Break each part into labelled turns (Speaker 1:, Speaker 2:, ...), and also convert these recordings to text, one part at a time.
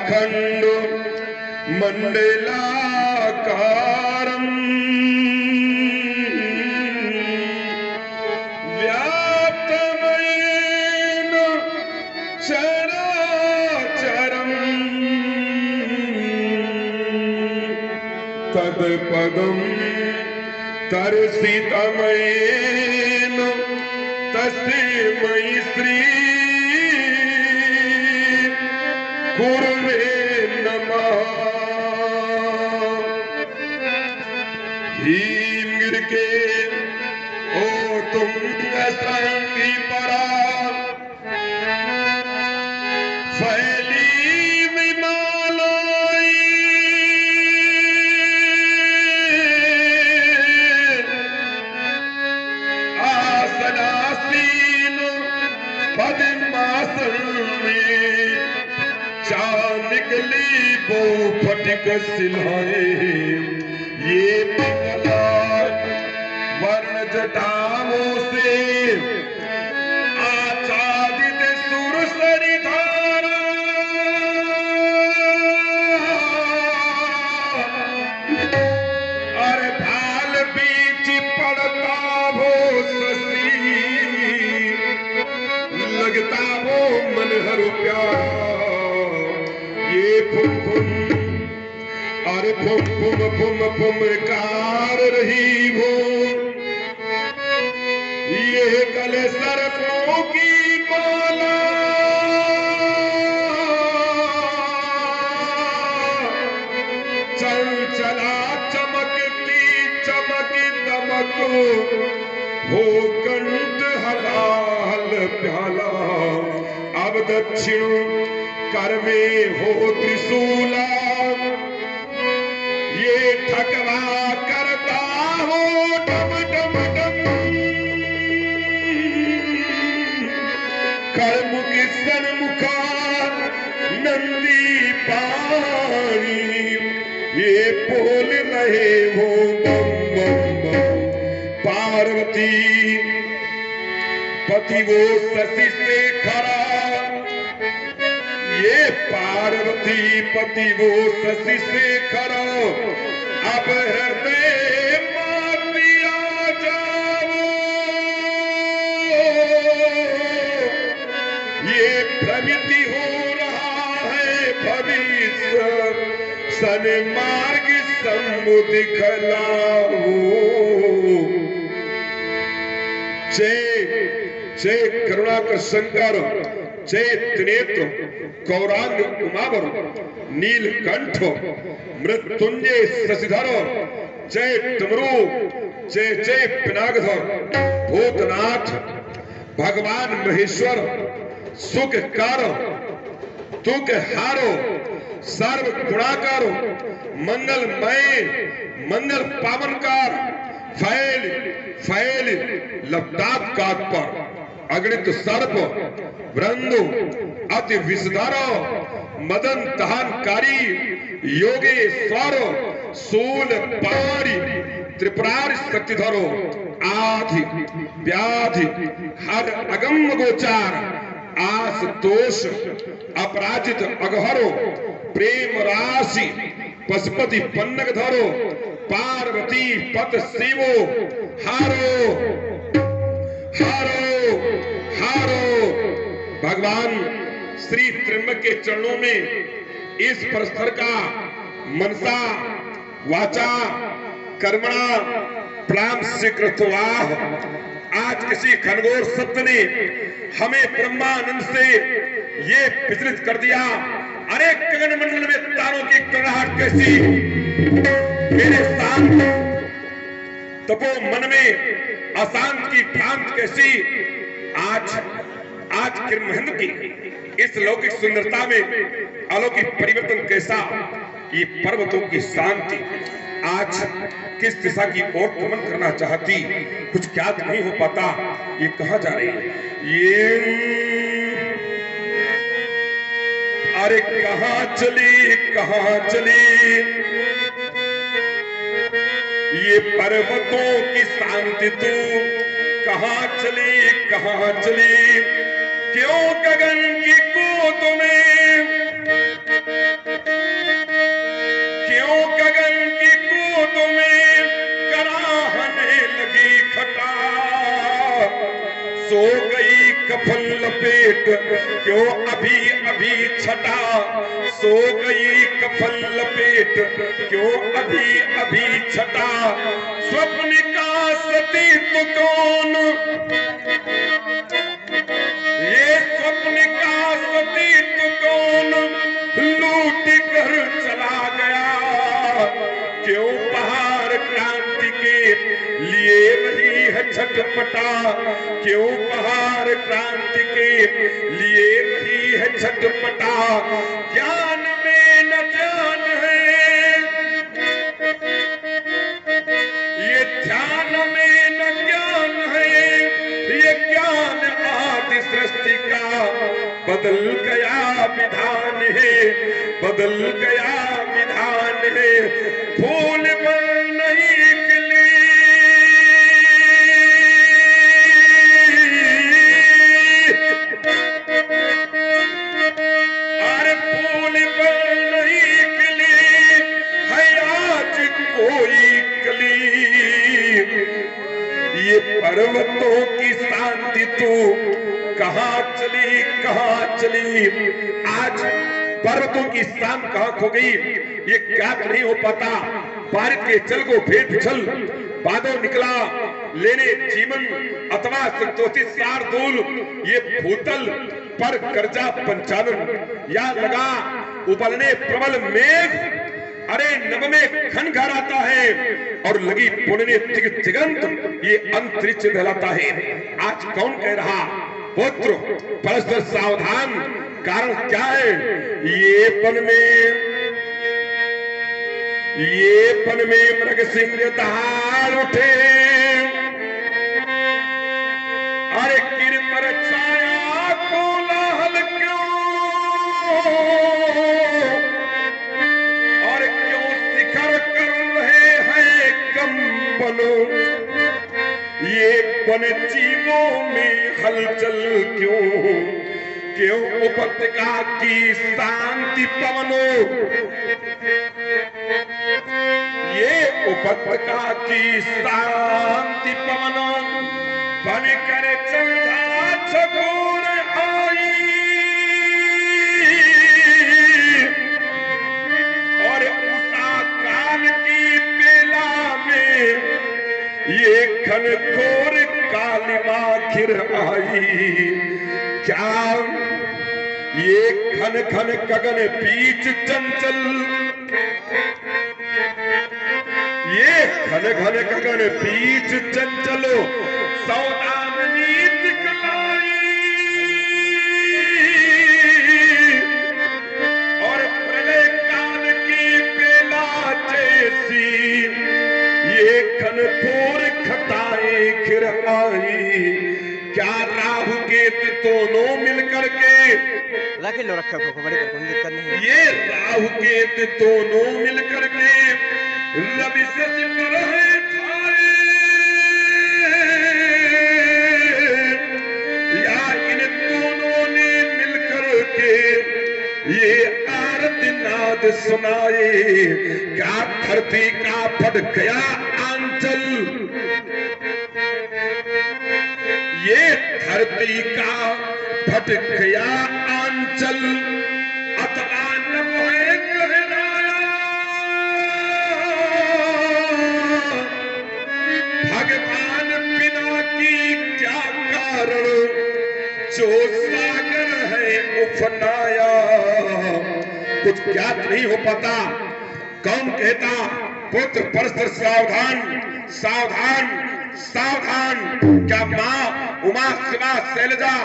Speaker 1: अखंड मंडलाकारं व्याप्तमेन चराचरं तत्पदं दर्शितमेन तस्मै श्री गुरुवे नमः। भीम गिर के ओ तुम असंगी परा फैली विमालाई आसनासीन पद्मासन में चा निकली वो फटिक सिलहाए ये पिघला वर्ण जटाओं से आच्छादित सुरसरी धारा अरे भाल बीच पड़ता वो शशि लगता वो मनहर प्यारा ये फुम फुम अरे फुम फुम फुम फुम कार रही वो ये गले सर्पों की माला चल चला चमकती चमक दमक हो कंठ हलाल प्याला अब दक्षिण कर में हो त्रिशूला ये ठकवा करता हो डम डम डम कर्मुख सन्मुखा नंदी पानी ये बोल रहे हो बम बम बम पार्वती पति वो शशि से खरा ये पार्वती पति वो शशि से खरा अब हृदय मातिया जाओ ये भ्रमिति हो रहा है भविष्य सन्मार्ग सम्मुख दिखलाओ। जय जय करुणाकर शंकर जय त्रिनेत्र गौरांग उमावर नीलकंठ मृत्युंजय शशिधर जय डमरू जय जय पिनाकधर भूतनाथ भगवान महेश्वर सुखकार तुक हारो सर्व गुणाकार मंगलमय मंगल पावनकार फैल फैल लपटाप काट पर अगणित सर्प वृंदु अति विषधर मदन दहनकारी योगेश्वर सूल पारी त्रिपुरारि शक्तिधरो आधि व्याधि हर अगम गोचार आस दोष अपराजित अगहरो प्रेम राशि पशुपति पन्नग धरो पार्वती पत शिवो हारो हारो हारो। भगवान श्री त्र्यंबक के चरणों में इस परस्पर का मनसा वाचा कर्मणा प्राण स्वीकृतवाह। आज किसी घनघोर सत्य ने हमें ब्रह्मानंद से ये विचलित कर दिया। अरे गगन मंडल में तारों की कड़ाहट कैसी, मेरे शांत तपो मन में अशांत की भ्रांत कैसी। आज महेंद्र की इस लौकिक सुंदरता में अलौकिक परिवर्तन कैसा। ये पर्वतों की शांति आज किस दिशा की ओर गमन करना चाहती, कुछ ज्ञात नहीं हो पाता। ये कहां जा रही है ये, अरे कहां चली ये पर्वतों की शांति तू कहां चली, क्यों गगन की गोद में समेत, क्यों अभी अभी छटा सो गई कफन लपेट, क्यों अभी अभी छटा स्वप्न का सतीत्व कौन, ये स्वप्न का सतीत्व कौन लूट कर चला गया, क्यों पहाड़ क्रांति के लिए रही है छटपटा, क्यों पहाड़ क्रांति के लिए रही है छटपटा, ज्ञान में न ध्यान है, ये ध्यान में न ज्ञान है, ये ज्ञान आदि सृष्टि का बदल गया विधान है, बदल गया विधान है, फूल पर नहीं खिली, अरे फूल पर नहीं खिली है आज कोई कली, ये पर्वतों की शांति तू कहाँ चली कहाँ चली, आज पर्वतों की शान कहाँ खो गई, ये क्या नहीं हो पाता, बारिश के जल को फेर फिसल बादल निकला लेने जीवन अथवा संतोषित शार्दूल, ये भूतल पर कर्जा पंचानन, या लगा उबलने प्रबल मेघ, अरे नभ में खन घर आता है और लगी पुण्य दिगंत, ये अंतरिक्ष दहलाता है। आज कौन कह रहा पुत्र परस्पर सावधान, कारण क्या है, ये पन में मृग सिंह दहाड़ उठे, अरे गिर पर छाया कोलाहल क्यों, और क्यों शिखर कर रहे हैं कंपन, ये वनजीवों में हलचल क्यों, क्यों उपत्यका की शांति पवनों, ये उपत्यका की शांति पवनों बन कर चंदा छगोर आई, और उषा काल की बेला में ये घनघोर कालिमा घिर आई, क्या ये घन घन गगन बीच चंचल, ये घन घन गगन बीच चंचलो सौदामनी दिखलाई, और प्रलय काल की बेला जैसी ये घनघोर घटाएं घिर आई, क्या राहु केतु दोनों मिलकर के
Speaker 2: रख लो, रखा को बड़ी कोई दिक्कत नहीं,
Speaker 1: ये राहु केतु दोनों मिलकर के रवि शशि पर है छाए, या इन दोनों ने मिलकर के ये आरती नाद सुनाए, क्या धरती का फट गया आंचल, ये धरती का फट गया आंचल, अथवा नभ है गहराया, भगवान बिना की क्या कारण, जो सागर है उफनाया, कुछ ज्ञात नहीं हो पाता, कौन कहता पुत्र परस्पर सावधान सावधान सावधान, क्या माँ उमा शिवा शैलजा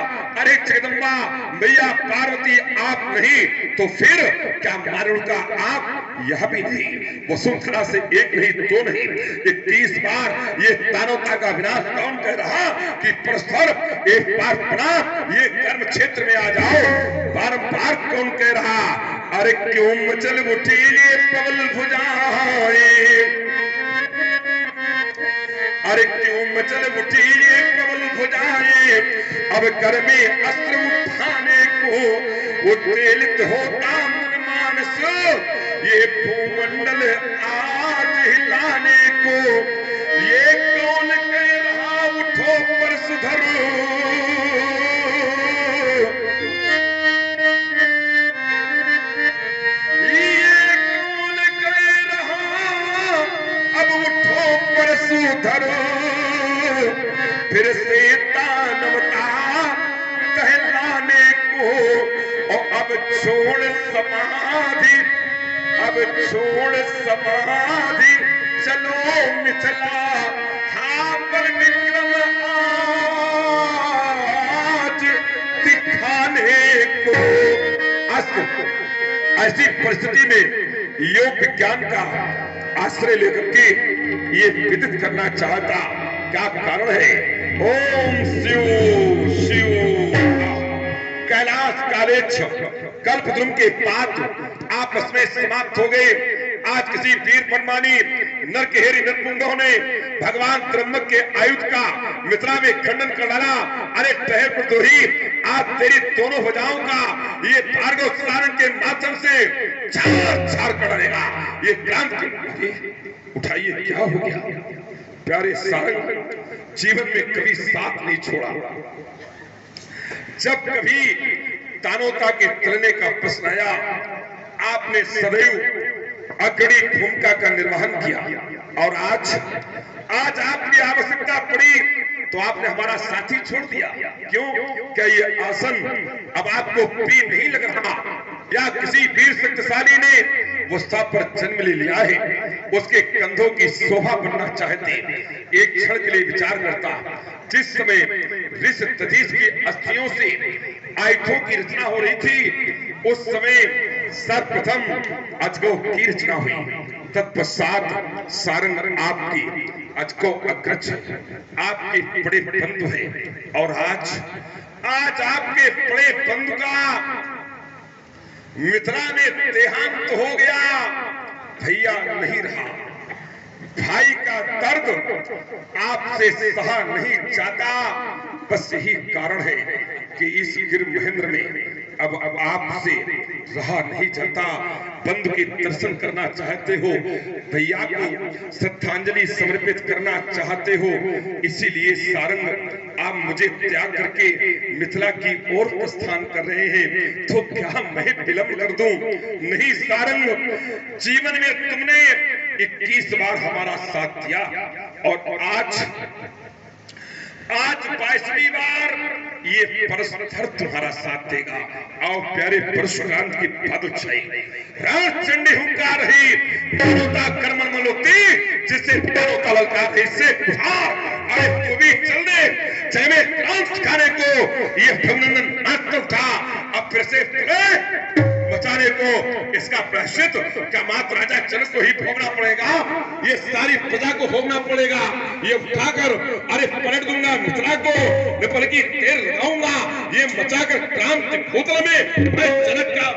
Speaker 1: अरे जगदम्बा मैया पार्वती आप नहीं तो फिर क्या मारुण का आप, यह भी नहीं, वसुंधरा से एक नहीं दो नहीं 21 बार ये दानवता का विनाश कौन कह रहा कि परस्पर एक बार अपना ये कर्म क्षेत्र में आ जाओ, बारंबार कौन कह रहा, अरे क्यों मचल उठी ये पवल भुजाएं, अरे क्यों मचल उठी ये पवल भुजाएं, अब कर में अस्त्र उठाने को उद्वेलित होता मन मानस, ये भूमंडल आज हिलाने को, ये कौन कह रहा उठो पर सुधरो, वसुधर फिर से दानवता कहलाने को, और अब छोड़ समाधि, अब छोड़ समाधि, चलो मिथिला हाँ पर विक्रम आज दिखाने को। ऐसी परिस्थिति में योग विज्ञान का आश्रय लेकर के ये विदित करना चाहता क्या कारण है। ओम शिव शिव। कैलाश कालेच्छ कल्पद्रुम के पात आपस में समाप्त हो गए। आज किसी वीर परमानी नरकेहरी नरपुंगों ने भगवान त्र्यंबक के आयुध का मिथिला में खंडन कर डाला। अरे ठहर प्रद्रोही, आज तेरी दोनों भुजाओं का ये भार्गव सारण के माध्यम से छार छार कर डालेगा। ये क्रांति उठाइए, क्या हो गया प्यारे सारंग, जीवन में कभी साथ नहीं छोड़ा। जब कभी दानवता के तलने का प्रश्न आया, आपने सदैव अग्रणी भूमिका का निर्वहन किया। और आज आपकी आवश्यकता पड़ी तो आपने हमारा साथी छोड़ दिया। क्यों? क्या ये आसन अब आपको प्रिय नहीं लग रहा, या किसी वीर शक्तिशाली ने वो स्थान पर जन्म ले लिया है, उसके कंधों की शोभा बनना चाहते। एक क्षण के लिए विचार करता, जिस समय ऋष तथीस की अस्थियों से आयुधों की रचना हो रही थी, उस समय सर्वप्रथम अजगो की रचना हुई। तत्पश्चात सारंग आपकी अजगो अग्रज आपके बड़े बंधु हैं। और आज आपके बड़े बंधु का मिथिला में देहांत हो गया। भैया नहीं रहा, भाई का दर्द आपसे सहा नहीं जाता। बस यही कारण है कि इस गिर महेंद्र में अब आपसे रहा नहीं जाता। बंधु के दर्शन करना चाहते हो, भैया को श्रद्धांजलि समर्पित करना चाहते हो, इसीलिए सारंग आप मुझे त्याग करके मिथिला की ओर प्रस्थान कर रहे हैं। तो क्या मैं विलंब कर दूं? नहीं सारंग, जीवन में तुमने 21 बार हमारा साथ दिया, और आज 22वीं बार ये परस्पर तुम्हारा साथ देगा। आओ प्यारे परशुराम की पादुछाई, राज चंडी हुंकार रही, दानवता कर्मण मलोक्ति, जिससे दानवता ललकार इससे पुकार। अरे तू भी चल दे, चाहे में क्रांत खाने को ये अभिनंदन मात्र था, अब फिर से बचाने को इसका प्रायश्चित क्या मात्र राजा जनक को ही भोगना पड़ेगा? ये सारी प्रजा को भोगना पड़ेगा। ये उठाकर अरे पलट दूंगा मिथिला को, मैं पल की तेल लगाऊंगा, ये मचाकर क्रांति भूतल में मैं जनक का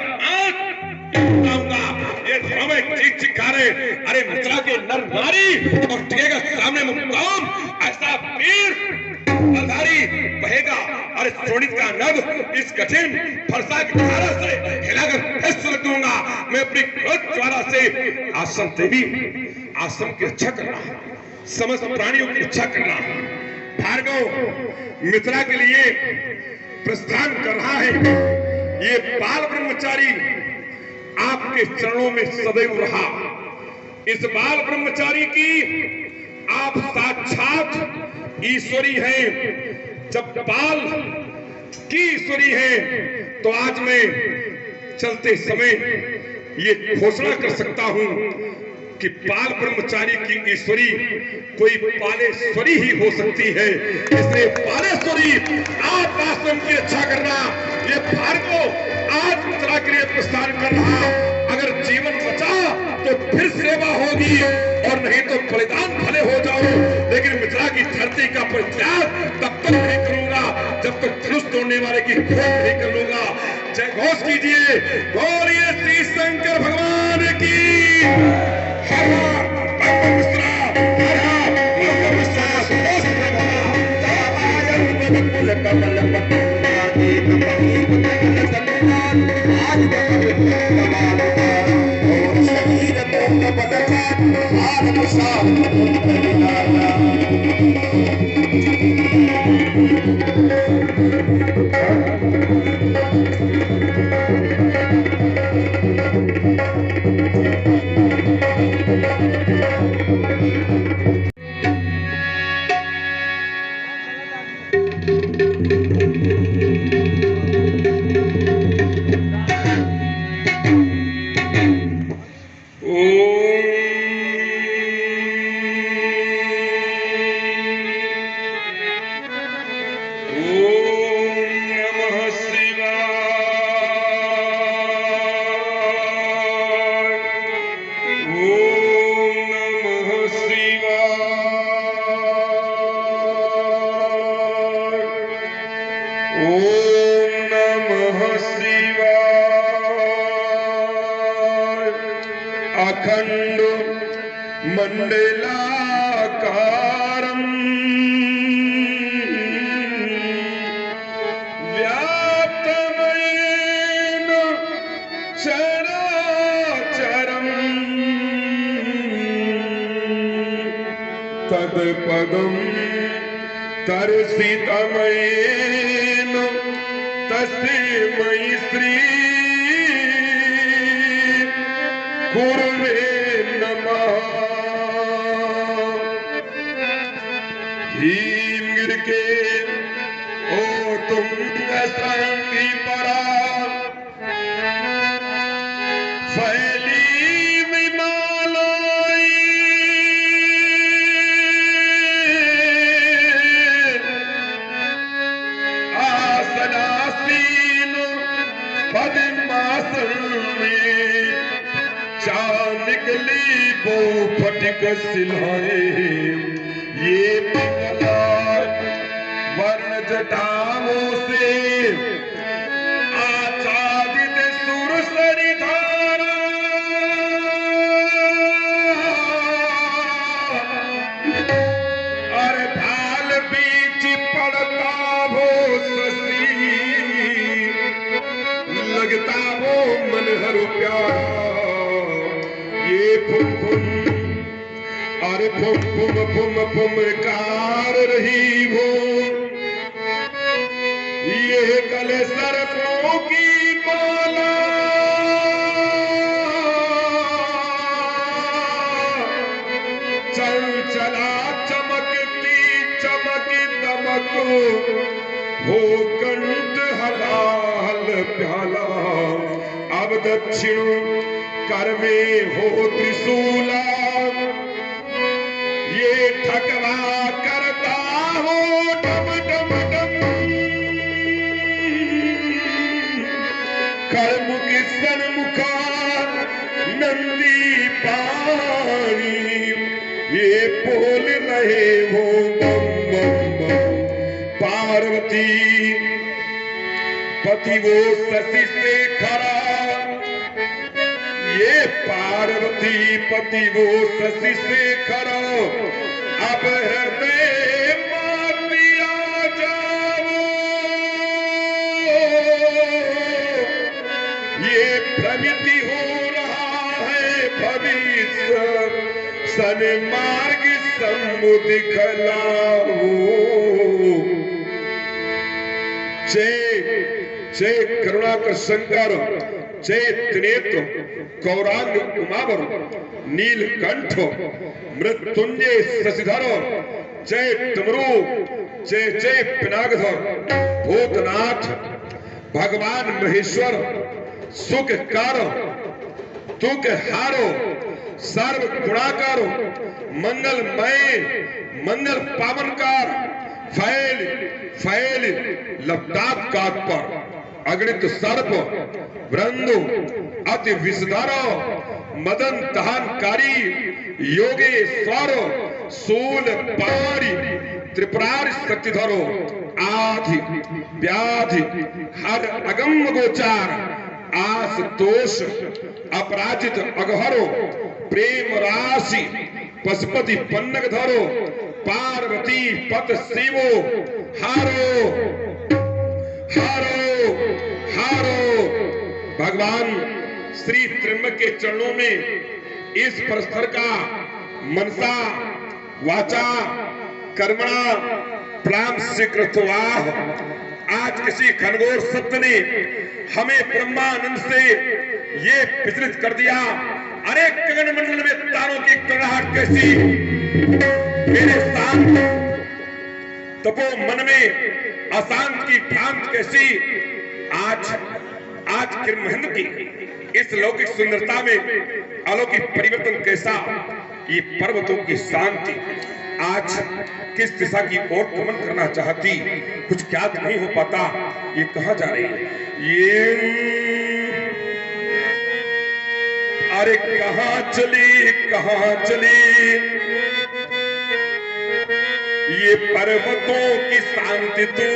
Speaker 1: आऊंगा। ये समय चीख चिखारे अरे मिथिला के नर नारी, और टिकेगा सामने मुकाम ऐसा वीर बलधारी बहेगा। अरे शोणित का नभ इस कठिन फरसा की धारा से हिलाकर फिर रख दूंगा। मैं अपनी क्रोध ज्वाला से आश्रम देवी आश्रम की रक्षा करना, समस्त प्राणियों की रक्षा करना। भार्गव मिथिला के लिए प्रस्थान कर रहा है। ये बाल ब्रह्मचारी आपके चरणों में सदैव रहा। इस बाल ब्रह्मचारी की आप साक्षात ईश्वरी हैं। जब बाल की ईश्वरी है तो आज मैं चलते समय ये घोषणा कर सकता हूं कि बाल ब्रह्मचारी की ईश्वरी कोई पालेश्वरी ही हो सकती है। इसलिए पालेश्वरी आप आश्रम की रक्षा करना। ये भार्गव आज मिथिला के लिए प्रस्थान कर रहा। अगर जीवन बचा तो फिर सेवा होगी, और नहीं तो बलिदान भले हो जाओ, लेकिन मिथिला की धरती का परित्याग तब तक नहीं करूंगा जब तक धनुष तोड़ने वाले की खोज नहीं कर लूंगा। जय घोष कीजिए, बोलिए श्री शंकर भगवान की। मंडलाकारम् व्याप्तमेन चराचरम् तत्पदम् दर्शितमेन तस्मै श्री गुरुवे नमः। भीम गिर के ओ तुम शांति परा फैली विमालोई आसनासीन पद्मासन में जा निकली वो फटिक सिलाए ये पिंगला वर्ण जटाओं से आच्छादित सुरसरी धारा अरे भाल बीच पड़ता वो शशि लगता वो मनहर प्यारा ये फुम फुम अरे फुम फुम फुम फुम कार रही वो ये गले सरफों की माला चल चला चमकती चमक दमक हो कंठ हलाल प्याला अब दक्षिण कर में हो त्रिशूला ये ठकवा करता हो डम डम डम कर्मुख सन्मुखा नंदी पानी ये बोल रहे हो बम बम बम पार्वती पति वो शशि से खरा ये पार्वती पति वो शशि से खरा अब हृदय मार दिया जाओ ये भ्रमिति हो रहा है भविष्य सन्मार्ग दिखलाओ। जय जय करुणाकर शंकर जय त्रिनेत्र गौरांग उमावर नीलकंठ मृत्युंजय शशिधर जय डमरू जय जय पिनाकधर भूतनाथ भगवान महेश्वर सुखकार तुक हारो सर्व गुणाकार मंगलमय मंगल पावनकार फैल फैल लपटाप काट पर अगणित सर्प वृंदु अति विषधर मदन दहनकारी योगेश्वर सूल पारी त्रिपुरारी शक्तिधरो आधि व्याधि हर अगम गोचार आस दोष अपराजित अगहरो प्रेम राशि पशुपति पन्नग धरो पार्वती पत शिवो हारो हारो हारो। भगवान श्री त्र्यंबक के चरणों में इस परस्तर का मनसा वाचा कर्मणा प्राण स्वीकृतवाह। आज किसी घनघोर सत्य ने हमें ब्रह्मानंद से ये विचलित कर दिया। अरे गगन मंडल में तारों की कड़ाहट कैसी, मेरे शांत तपो मन में अशांत की भ्रांत कैसी। आज महेंद्र की इस लौकिक सुंदरता में अलौकिक परिवर्तन कैसा। ये पर्वतों की शांति आज किस दिशा की ओर गमन करना चाहती, कुछ ज्ञात नहीं हो पाता। ये कहां जा रही है ये, अरे कहां चली ये पर्वतों की शांति तू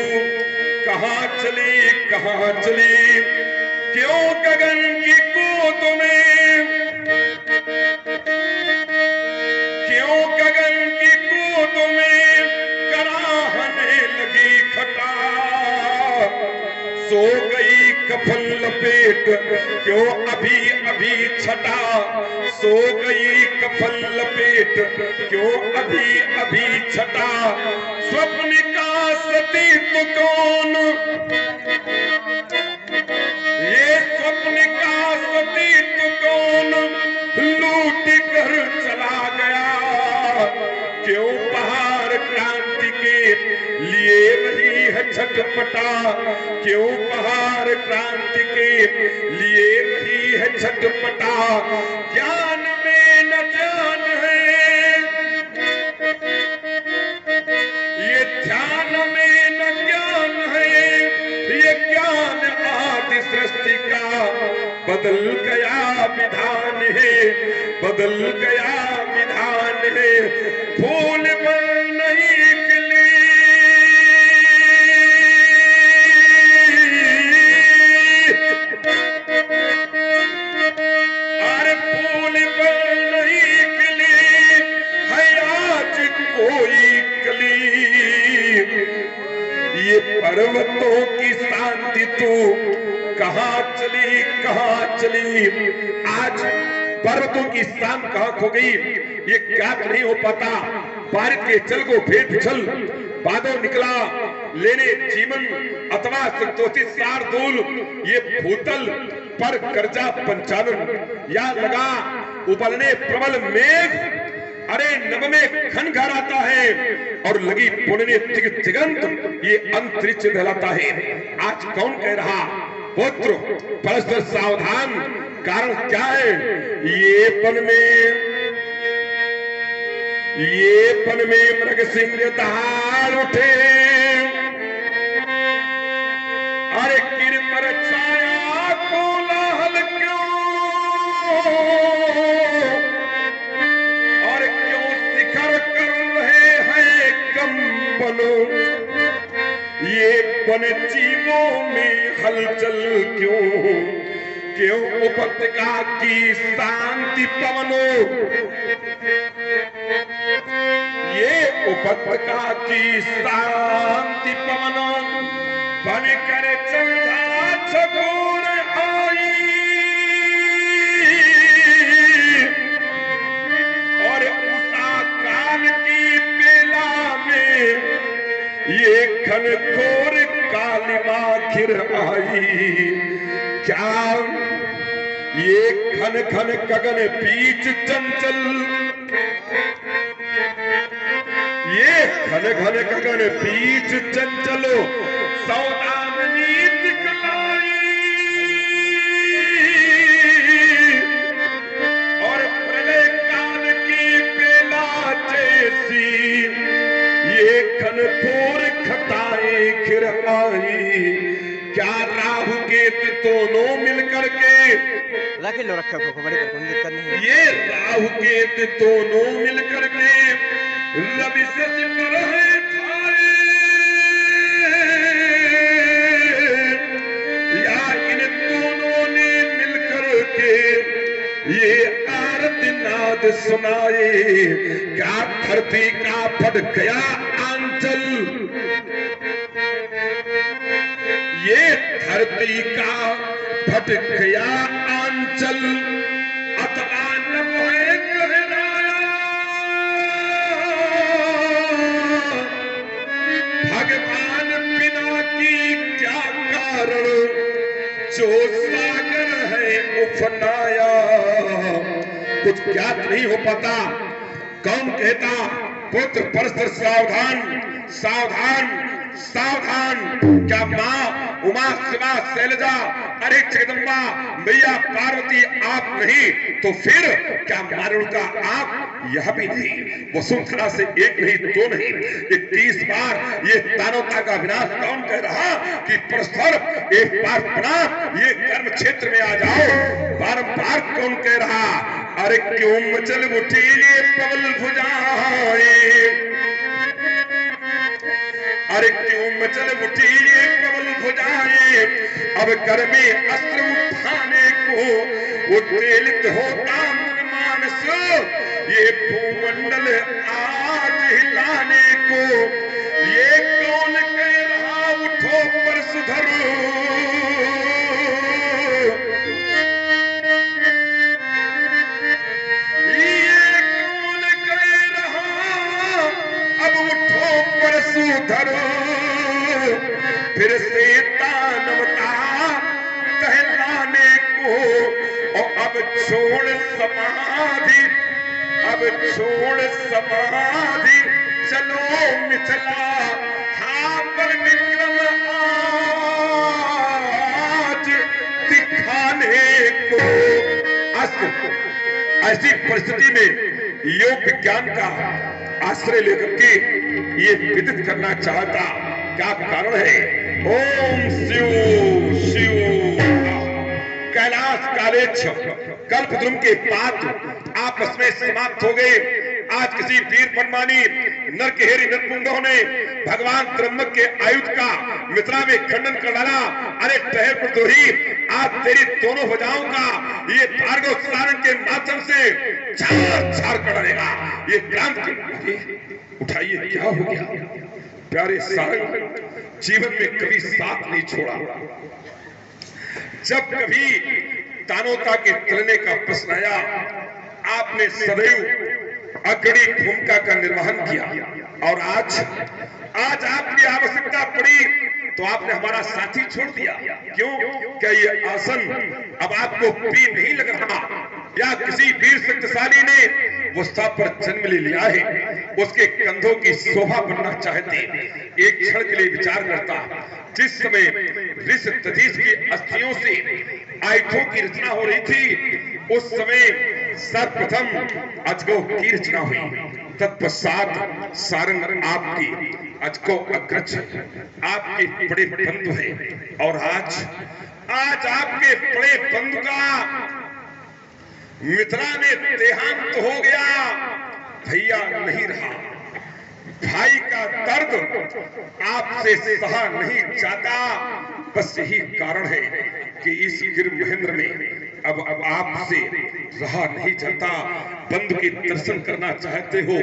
Speaker 1: कहां चली क्यों गगन की गोद में गगन की कूद में कराहने लगी खटा, सो गई कफन लपेट क्यों अभी अभी छटा, सो गई कफन लपेट क्यों अभी अभी छटा, स्वप्न का सतीत कौन, ये स्वप्न का सतीत कौन लूट कर चला गया, क्यों पहाड़ क्रांति के लिए रही है छटपटा, क्यों पहाड़ क्रांति के लिए रही है छटपटा, ज्ञान में न जान है, ये ध्यान में न ज्ञान है, ये ज्ञान आदि सृष्टि का बदल गया विधान है, बदल गया विधान है, फूल पर नहीं खिली, अरे फूल पर नहीं खिली है आज कोई कली, ये पर्वतों की शांति तू कहाँ चली कहाँ चली, आज पर्वतों की शान कहाँ खो गई ये क्या नहीं हो पाता, बारिश के जल को भेद चल बादल निकला लेने जीवन अथवा संतोषित शार्दूल, ये भूतल पर कर्जा पंचानन, या लगा उबलने प्रबल मेघ, अरे नभ में खन घर आता है और लगी पुण्य दिगंत ये अंतरिक्ष दहलाता है। आज कौन कह रहा पुत्र परस्पर सावधान, कारण क्या है, ये पन में मृग सिंह दहाड़ उठे, अरे गिर पर छाया कोलाहल क्यों, और क्यों शिखर कर रहे हैं कंपन, ये वन जीवों में हलचल क्यों, क्यों उपत्यका की शांति पवनों, ये उपत्यका की शांति पवनों बन कर चंदा छगोर आई, और उषा काल की बेला में ये घनघोर कालिमा घिर आई, क्या ये घन घन गगन बीच चंचल, ये घन घन गगन बीच चंचलो सौदामनी दिखलाई, और प्रलय काल की बेला जैसी ये घनघोर घटाएं घिर आई, क्या राहु केतु दोनों मिलकर के
Speaker 2: रख लो, रखा को बड़ी कोई दिक्कत नहीं,
Speaker 1: ये राहु केतु दोनों मिलकर के रवि शशि पर है छाए, या इन दोनों ने मिलकर के ये आरती नाद सुनाए, क्या धरती का फट गया आंचल, ये धरती का फट गया आंचल, अथवा नभ है गहराया, भगवान बिना की क्या कारण, जो सागर है उफनाया, कुछ ज्ञात नहीं हो पाता, कौन कहता पुत्र परस्पर सावधान सावधान सावधान, क्या माँ उमा शिवा शैलजा अरे जगदम्बा मैया पार्वती आप नहीं तो फिर क्या मारुण का आप, यह भी नहीं, वसुंधरा से एक नहीं दो नहीं 21 बार ये दानवता का विनाश कौन कह रहा कि परस्पर एक बार पुनः ये कर्म क्षेत्र में आ जाओ, बारंबार कौन कह रहा, अरे क्यों मचल उठी ये प्रबल भुजाएं, अरे क्यों मचल उठी ये प्रबल भुजाएं, अब कर में अस्त्र उठाने को उद्वेलित होता मन मानस, ये भूम भूमंडल आज हिलाने को, ये कौन कह रहा उठो पर सुधरो, ये कौन कह रहा अब उठो पर सुधरो, फिर से दानवता कहलाने को, और अब छोड़ समाधि, अब छोड़ समाधि, चलो मिथिला हाँ पर विक्रम आज दिखाने को। ऐसी परिस्थिति में योग विज्ञान का आश्रय लेकर के ये विदित करना चाहता क्या कारण है। ओम शिव शिव कैलाश कालेच्छ कल्पद्रुम के पात आपस में समाप्त हो गए। आज किसी वीर बनमानी नरकेहरी नरपुंगों ने भगवान त्र्यंबक के आयुध का मिथिला में खंडन कर डाला। अरे ठहर प्रद्रोही, आज तेरी दोनों भुजाओं का ये भार्गव सारंग के माध्यम से छार छार कर डालेगा। ये क्रांति उठाइए, क्या हो गया प्यारे सारंग, जीवन में कभी साथ नहीं छोड़ा। जब कभी दानवता के चलने का प्रश्न आया, आपने सदैव अग्रणी भूमिका का निर्वहन किया, और आज आपकी आवश्यकता पड़ी तो आपने हमारा साथी छोड़ दिया। क्यों? क्या ये आसन अब आपको प्रिय नहीं लग रहा, या किसी वीर शक्तिशाली ने वो स्थान पर जन्म ले लिया है, उसके कंधों की शोभा बनना चाहते। एक क्षण के लिए विचार करता, जिस समय ऋष दधीच की अस्थियों से आयुधों की रचना हो रही थी, उस समय सर्वप्रथम अजगौ की रचना हुई। तत्पश्चात सारंग आपकी अजगौ अग्रज आपके बड़े बंधु हैं, और आज आपके बड़े बंधु का मिथिला में देहांत हो गया। भैया नहीं रहा, भाई का दर्द आपसे सहा नहीं जाता। बस यही कारण है कि इस गिर महेंद्र में अब आपसे रहा नहीं जाता। बंधु के दर्शन करना चाहते हो,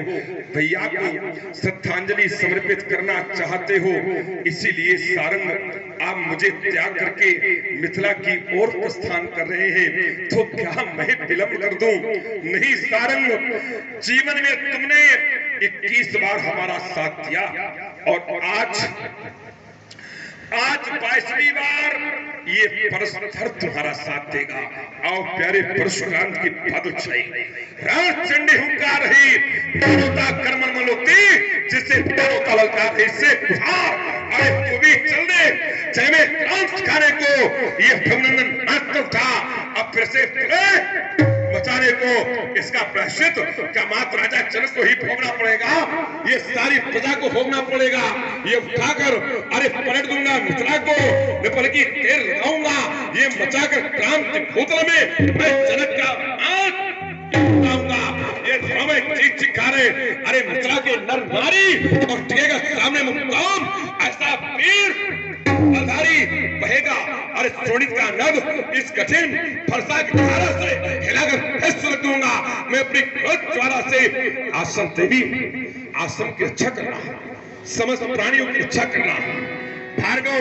Speaker 1: भैया को श्रद्धांजलि समर्पित करना चाहते हो, इसीलिए सारंग आप मुझे त्याग करके मिथिला की ओर प्रस्थान कर रहे हैं, तो क्या मैं विलंब कर दूं? नहीं सारंग, जीवन में तुमने 21 बार हमारा साथ दिया, और आज 22वीं बार ये परस्पर तुम्हारा साथ देगा। आओ प्यारे परशुराम की पादुछाई, राजचंडी हुंकार रही, दानवता कर्मन मलोती, जिससे दानवता ललकार इससे उधार। अरे तू भी चल दे, चाहे मैं क्रांत खाने को ये अभिनंदन मात्र था, अब फिर से बचाने को इसका प्रायश्चित क्या मात्र राजा जनक को ही भोगना पड़ेगा? ये सारी प्रजा को भोगना पड़ेगा। ये उठाकर अरे पलट दूंगा मिथिला को, विपल की तेल लगाऊंगा, ये मचाकर क्रांति भूतल में मैं जनक का आऊंगा। ये हमें चीख चिखारे अरे मिथिला के नर नारी, और टिकेगा सामने मुकाम ऐसा वीर बलधारी बहेगा। अरे शोणित का नभ इस कठिन फरसा की धारा से हिलाकर फैस रख दूंगा। मैं अपनी क्रोध ज्वाला से आश्रम देवी आश्रम की रक्षा करना, समस्त प्राणियों की रक्षा करना। भार्गव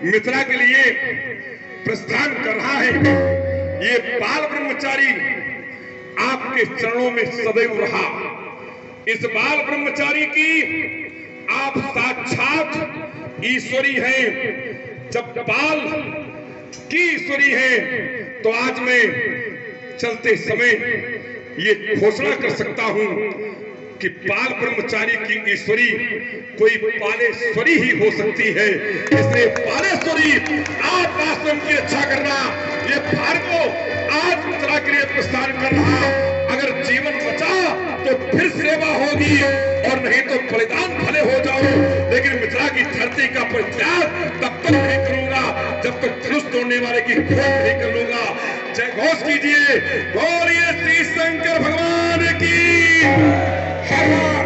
Speaker 1: मिथिला के लिए प्रस्थान कर रहा है। ये बाल ब्रह्मचारी आपके चरणों में सदैव रहा। इस बाल ब्रह्मचारी की आप साक्षात ईश्वरी हैं। जब बाल की ईश्वरी है तो आज मैं चलते समय ये घोषणा कर सकता हूं कि बाल ब्रह्मचारी की ईश्वरी कोई पालेश्वरी ही हो सकती है। इसलिए पालेश्वरी आप आश्रम की रक्षा करना। ये भार्गव आज मिथिला के लिए प्रस्थान कर रहा। अगर जीवन बचा तो फिर सेवा होगी, और नहीं तो बलिदान भले हो जाओ, लेकिन मिथिला की धरती का परित्याग तब तक नहीं करूंगा जब तक धनुष तोड़ने वाले की खोज नहीं कर लूंगा। जय घोष कीजिए, बोलिए श्री शंकर भगवान की। हर आज